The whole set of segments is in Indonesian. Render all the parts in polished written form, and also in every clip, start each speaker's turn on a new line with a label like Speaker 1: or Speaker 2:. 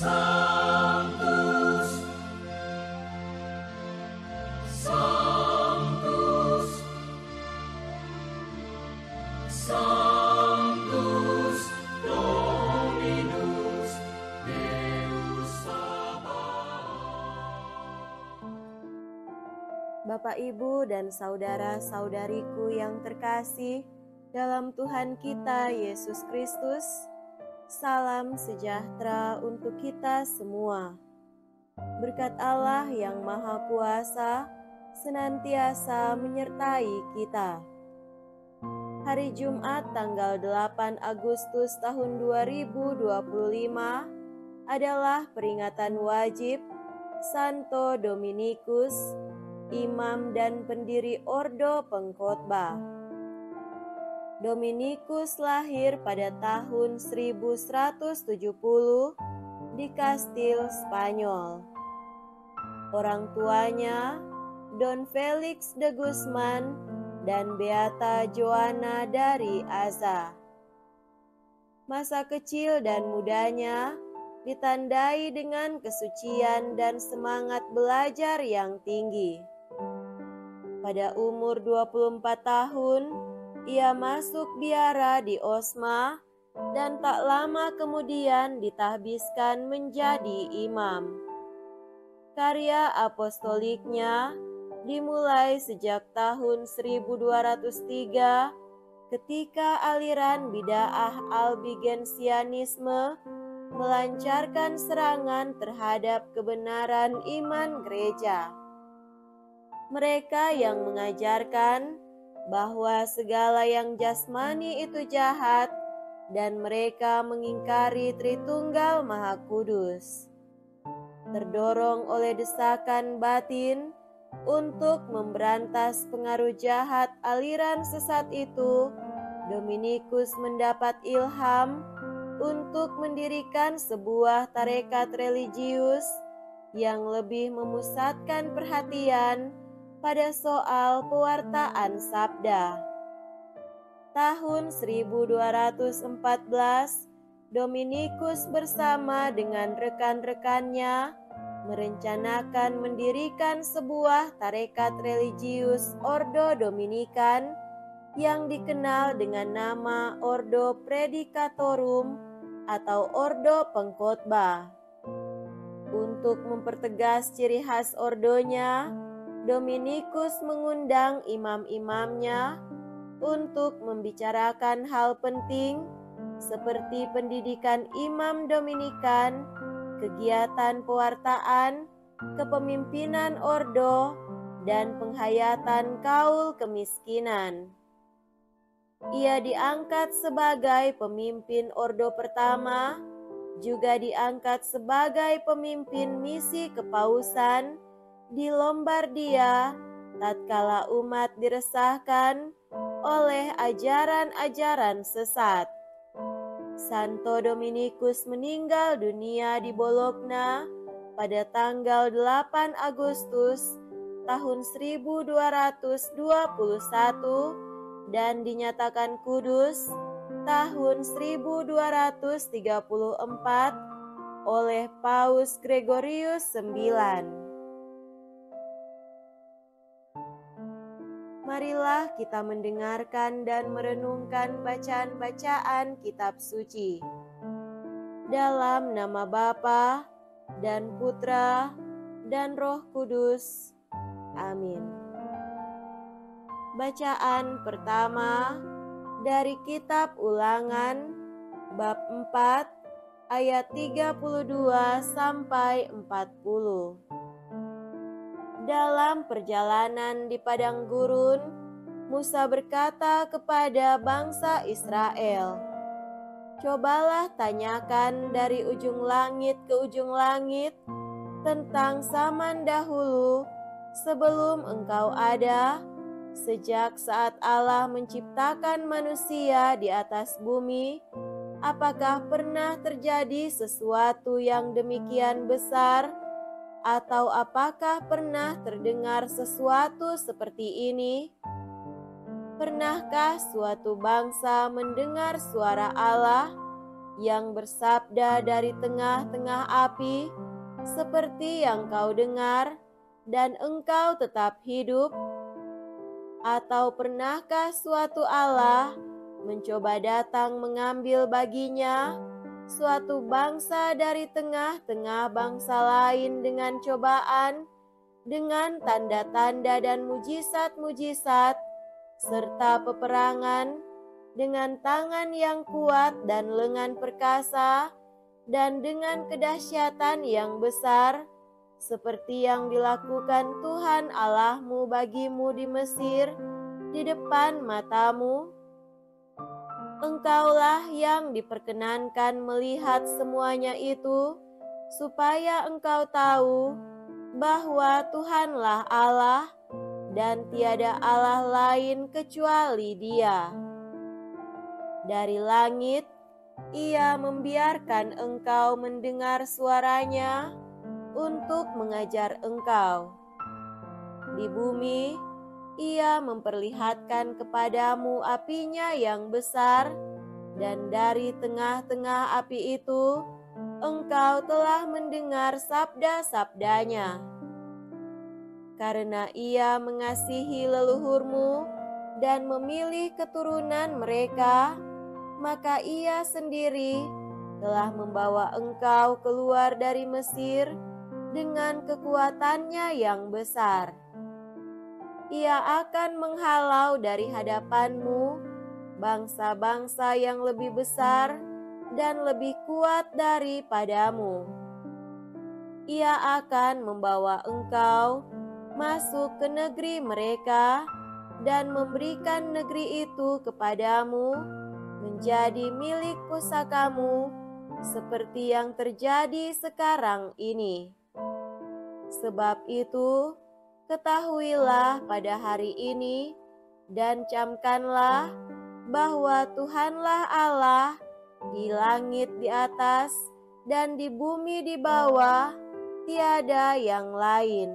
Speaker 1: Sanctus, Sanctus, Sanctus Dominus Deus Sabaoth.
Speaker 2: Bapak, Ibu, dan saudara-saudariku yang terkasih dalam Tuhan kita Yesus Kristus, salam sejahtera untuk kita semua. Berkat Allah yang Maha Kuasa senantiasa menyertai kita. Hari Jumat tanggal 8 Agustus tahun 2025 adalah peringatan wajib Santo Dominikus, imam dan pendiri Ordo Pengkhotbah. Dominikus lahir pada tahun 1170 di Kastil, Spanyol. Orang tuanya Don Felix de Guzman dan Beata Joana dari Aza. Masa kecil dan mudanya ditandai dengan kesucian dan semangat belajar yang tinggi. Pada umur 24 tahun, ia masuk biara di Osma dan tak lama kemudian ditahbiskan menjadi imam. Karya apostoliknya dimulai sejak tahun 1203 ketika aliran bid'ah Albigensianisme melancarkan serangan terhadap kebenaran iman gereja. Mereka yang mengajarkan bahwa segala yang jasmani itu jahat dan mereka mengingkari Tritunggal Maha Kudus. Terdorong oleh desakan batin untuk memberantas pengaruh jahat aliran sesat itu, Dominikus mendapat ilham untuk mendirikan sebuah tarekat religius yang lebih memusatkan perhatian pada soal pewartaan sabda. Tahun 1214, Dominikus bersama dengan rekan-rekannya merencanakan mendirikan sebuah tarekat religius Ordo Dominikan yang dikenal dengan nama Ordo Predicatorum atau Ordo Pengkhotbah. Untuk mempertegas ciri khas ordonya, Dominikus mengundang imam-imamnya untuk membicarakan hal penting seperti pendidikan imam Dominikan, kegiatan pewartaan, kepemimpinan ordo, dan penghayatan kaul kemiskinan. Ia diangkat sebagai pemimpin ordo pertama, juga diangkat sebagai pemimpin misi kepausan di Lombardia tatkala umat diresahkan oleh ajaran-ajaran sesat. Santo Dominikus meninggal dunia di Bologna pada tanggal 8 Agustus tahun 1221 dan dinyatakan kudus tahun 1234 oleh Paus Gregorius IX. Marilah kita mendengarkan dan merenungkan bacaan-bacaan kitab suci. Dalam nama Bapa dan Putra dan Roh Kudus. Amin. Bacaan pertama dari kitab Ulangan bab 4 ayat 32 sampai 40. Dalam perjalanan di padang gurun, Musa berkata kepada bangsa Israel, "Cobalah tanyakan dari ujung langit ke ujung langit tentang zaman dahulu sebelum engkau ada, sejak saat Allah menciptakan manusia di atas bumi, apakah pernah terjadi sesuatu yang demikian besar? Atau apakah pernah terdengar sesuatu seperti ini? Pernahkah suatu bangsa mendengar suara Allah yang bersabda dari tengah-tengah api, seperti yang kau dengar, dan engkau tetap hidup? Atau pernahkah suatu Allah mencoba datang mengambil baginya suatu bangsa dari tengah-tengah bangsa lain dengan cobaan, dengan tanda-tanda dan mujizat-mujizat, serta peperangan, dengan tangan yang kuat dan lengan perkasa, dan dengan kedahsyatan yang besar, seperti yang dilakukan Tuhan Allahmu bagimu di Mesir, di depan matamu? Engkaulah yang diperkenankan melihat semuanya itu, supaya engkau tahu bahwa Tuhanlah Allah, dan tiada Allah lain kecuali Dia. Dari langit, Ia membiarkan engkau mendengar suaranya untuk mengajar engkau. Di bumi, Ia memperlihatkan kepadamu apinya yang besar, dan dari tengah-tengah api itu, engkau telah mendengar sabda-sabdanya. Karena Ia mengasihi leluhurmu dan memilih keturunan mereka, maka Ia sendiri telah membawa engkau keluar dari Mesir dengan kekuatannya yang besar. Ia akan menghalau dari hadapanmu bangsa-bangsa yang lebih besar dan lebih kuat daripadamu. Ia akan membawa engkau masuk ke negeri mereka dan memberikan negeri itu kepadamu menjadi milik pusakamu, seperti yang terjadi sekarang ini. Sebab itu, ketahuilah pada hari ini dan camkanlah bahwa Tuhanlah Allah di langit di atas dan di bumi di bawah, tiada yang lain.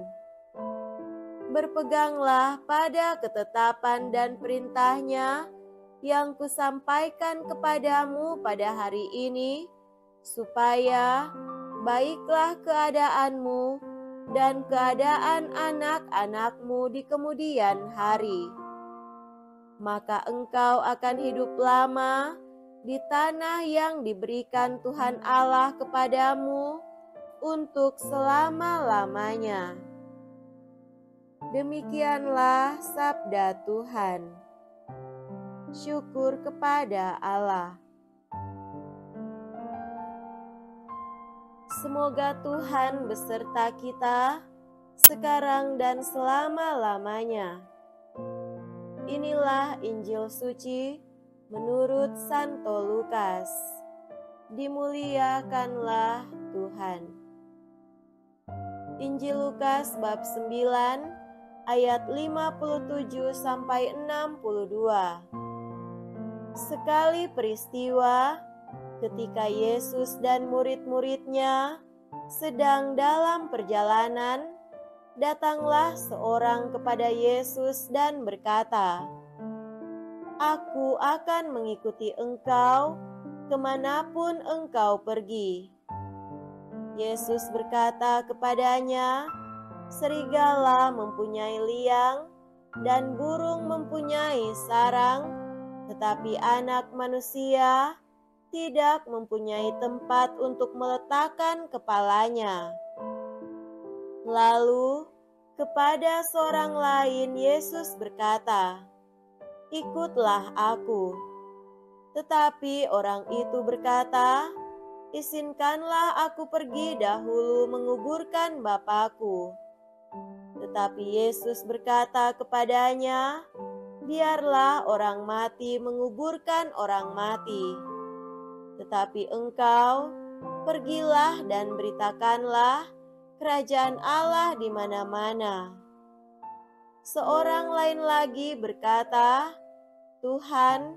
Speaker 2: Berpeganglah pada ketetapan dan perintahnya yang kusampaikan kepadamu pada hari ini, supaya baiklah keadaanmu dan keadaan anak-anakmu di kemudian hari. Maka engkau akan hidup lama di tanah yang diberikan Tuhan Allah kepadamu untuk selama-lamanya. Demikianlah sabda Tuhan. Syukur kepada Allah. Semoga Tuhan beserta kita sekarang dan selama-lamanya. Inilah Injil suci menurut Santo Lukas. Dimuliakanlah Tuhan. Injil Lukas bab 9 ayat 57 sampai 62. Sekali peristiwa ketika Yesus dan murid-muridnya sedang dalam perjalanan, datanglah seorang kepada Yesus dan berkata, "Aku akan mengikuti engkau kemanapun engkau pergi." Yesus berkata kepadanya, "Serigala mempunyai liang dan burung mempunyai sarang, tetapi Anak Manusia tidak mempunyai tempat untuk meletakkan kepalanya." Lalu kepada seorang lain Yesus berkata, "Ikutlah aku." Tetapi orang itu berkata, "Izinkanlah aku pergi dahulu menguburkan Bapakku." Tetapi Yesus berkata kepadanya, "Biarlah orang mati menguburkan orang mati. Tetapi engkau, pergilah dan beritakanlah kerajaan Allah di mana-mana." Seorang lain lagi berkata, "Tuhan,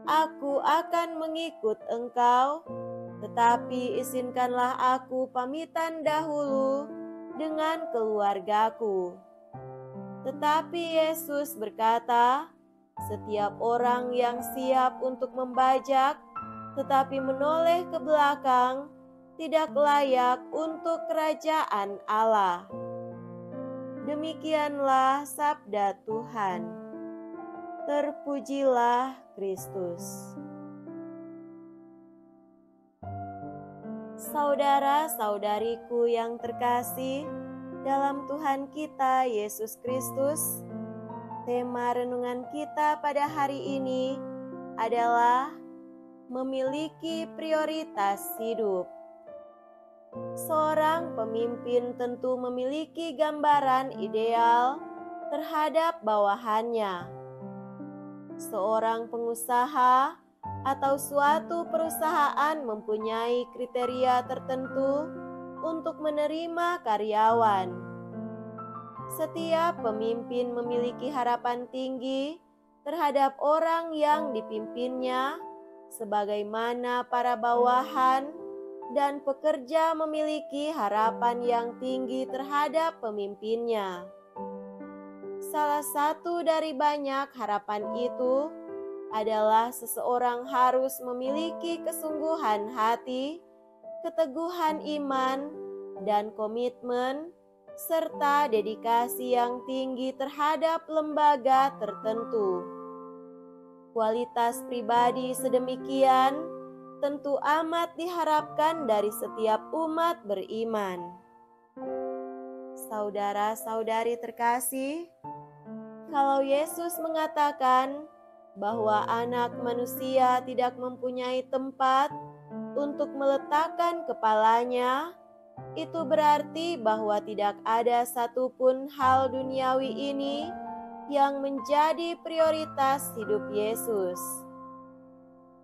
Speaker 2: aku akan mengikut engkau, tetapi izinkanlah aku pamitan dahulu dengan keluargaku." Tetapi Yesus berkata, "Setiap orang yang siap untuk membajak tetapi menoleh ke belakang tidak layak untuk kerajaan Allah. Demikianlah sabda Tuhan. Terpujilah Kristus. Saudara-saudariku yang terkasih dalam Tuhan kita Yesus Kristus, tema renungan kita pada hari ini adalah memiliki prioritas hidup. Seorang pemimpin tentu memiliki gambaran ideal terhadap bawahannya. Seorang pengusaha atau suatu perusahaan mempunyai kriteria tertentu untuk menerima karyawan. Setiap pemimpin memiliki harapan tinggi terhadap orang yang dipimpinnya, sebagaimana para bawahan dan pekerja memiliki harapan yang tinggi terhadap pemimpinnya. Salah satu dari banyak harapan itu adalah seseorang harus memiliki kesungguhan hati, keteguhan iman, dan komitmen, serta dedikasi yang tinggi terhadap lembaga tertentu. Kualitas pribadi sedemikian tentu amat diharapkan dari setiap umat beriman. Saudara-saudari terkasih, kalau Yesus mengatakan bahwa Anak Manusia tidak mempunyai tempat untuk meletakkan kepalanya, itu berarti bahwa tidak ada satupun hal duniawi ini yang menjadi prioritas hidup Yesus.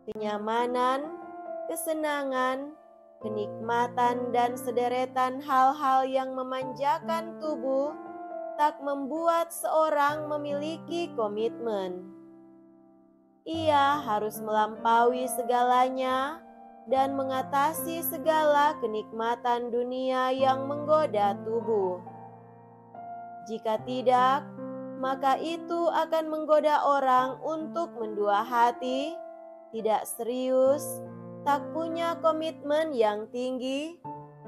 Speaker 2: Kenyamanan, kesenangan, kenikmatan, dan sederetan hal-hal yang memanjakan tubuh tak membuat seorang memiliki komitmen. Ia harus melampaui segalanya dan mengatasi segala kenikmatan dunia yang menggoda tubuh. Jika tidak, maka itu akan menggoda orang untuk mendua hati, tidak serius, tak punya komitmen yang tinggi,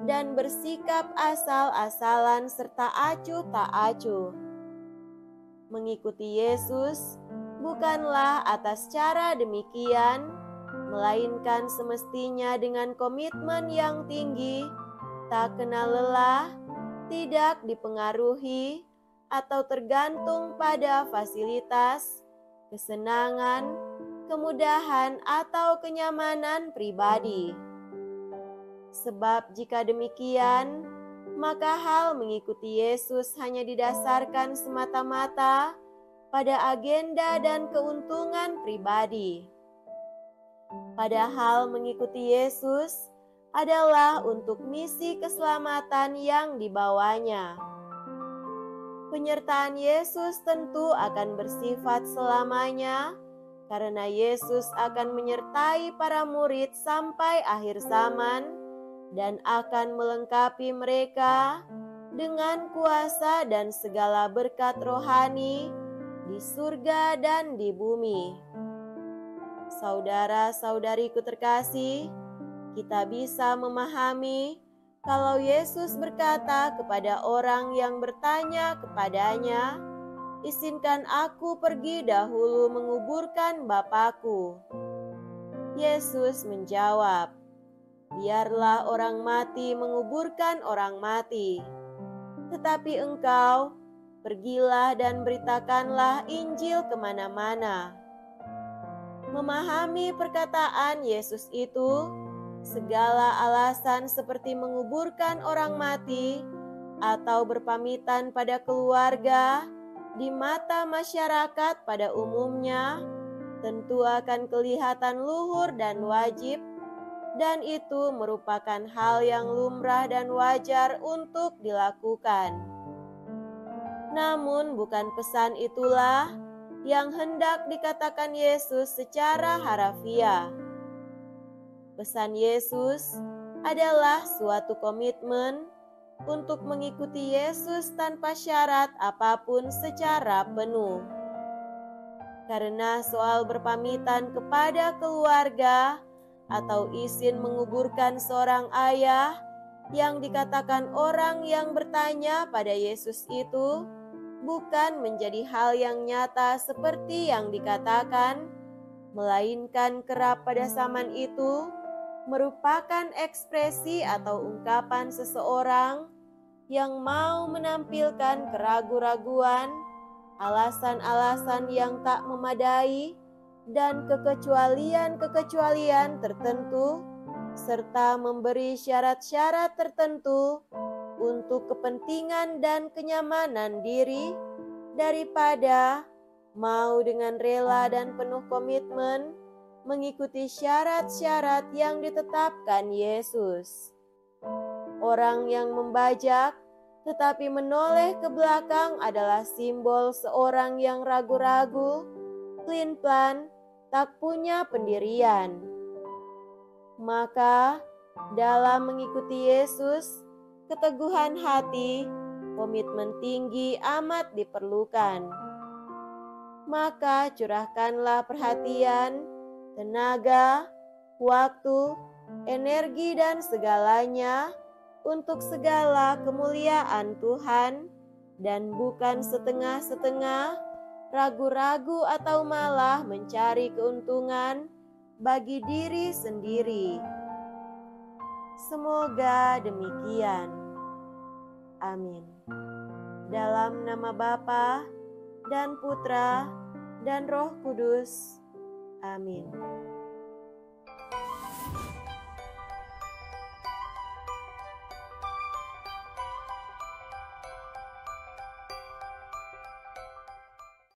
Speaker 2: dan bersikap asal-asalan serta acuh tak acuh. Mengikuti Yesus bukanlah atas cara demikian, melainkan semestinya dengan komitmen yang tinggi, tak kenal lelah, tidak dipengaruhi atau tergantung pada fasilitas, kesenangan, kemudahan, atau kenyamanan pribadi. Sebab jika demikian, maka hal mengikuti Yesus hanya didasarkan semata-mata pada agenda dan keuntungan pribadi. Padahal mengikuti Yesus adalah untuk misi keselamatan yang dibawanya. Penyertaan Yesus tentu akan bersifat selamanya, karena Yesus akan menyertai para murid sampai akhir zaman dan akan melengkapi mereka dengan kuasa dan segala berkat rohani di surga dan di bumi. Saudara-saudariku terkasih, kita bisa memahami kalau Yesus berkata kepada orang yang bertanya kepadanya, "Izinkan aku pergi dahulu menguburkan Bapakku." Yesus menjawab, "Biarlah orang mati menguburkan orang mati. Tetapi engkau, pergilah dan beritakanlah Injil kemana-mana." Memahami perkataan Yesus itu, segala alasan seperti menguburkan orang mati atau berpamitan pada keluarga di mata masyarakat pada umumnya tentu akan kelihatan luhur dan wajib, dan itu merupakan hal yang lumrah dan wajar untuk dilakukan. Namun bukan pesan itulah yang hendak dikatakan Yesus secara harafiah. Pesan Yesus adalah suatu komitmen untuk mengikuti Yesus tanpa syarat apapun secara penuh. Karena soal berpamitan kepada keluarga atau izin menguburkan seorang ayah yang dikatakan orang yang bertanya pada Yesus itu bukan menjadi hal yang nyata seperti yang dikatakan, melainkan kerap pada zaman itu merupakan ekspresi atau ungkapan seseorang yang mau menampilkan keraguan-raguan, alasan-alasan yang tak memadai, dan kekecualian-kekecualian tertentu, serta memberi syarat-syarat tertentu untuk kepentingan dan kenyamanan diri, daripada mau dengan rela dan penuh komitmen mengikuti syarat-syarat yang ditetapkan Yesus. Orang yang membajak tetapi menoleh ke belakang adalah simbol seorang yang ragu-ragu, pelin-pelan, tak punya pendirian. Maka, dalam mengikuti Yesus, keteguhan hati, komitmen tinggi amat diperlukan. Maka curahkanlah perhatian, tenaga, waktu, energi dan segalanya untuk segala kemuliaan Tuhan, dan bukan setengah-setengah, ragu-ragu atau malah mencari keuntungan bagi diri sendiri. Semoga demikian. Amin. Dalam nama Bapa dan Putra dan Roh Kudus. Amin.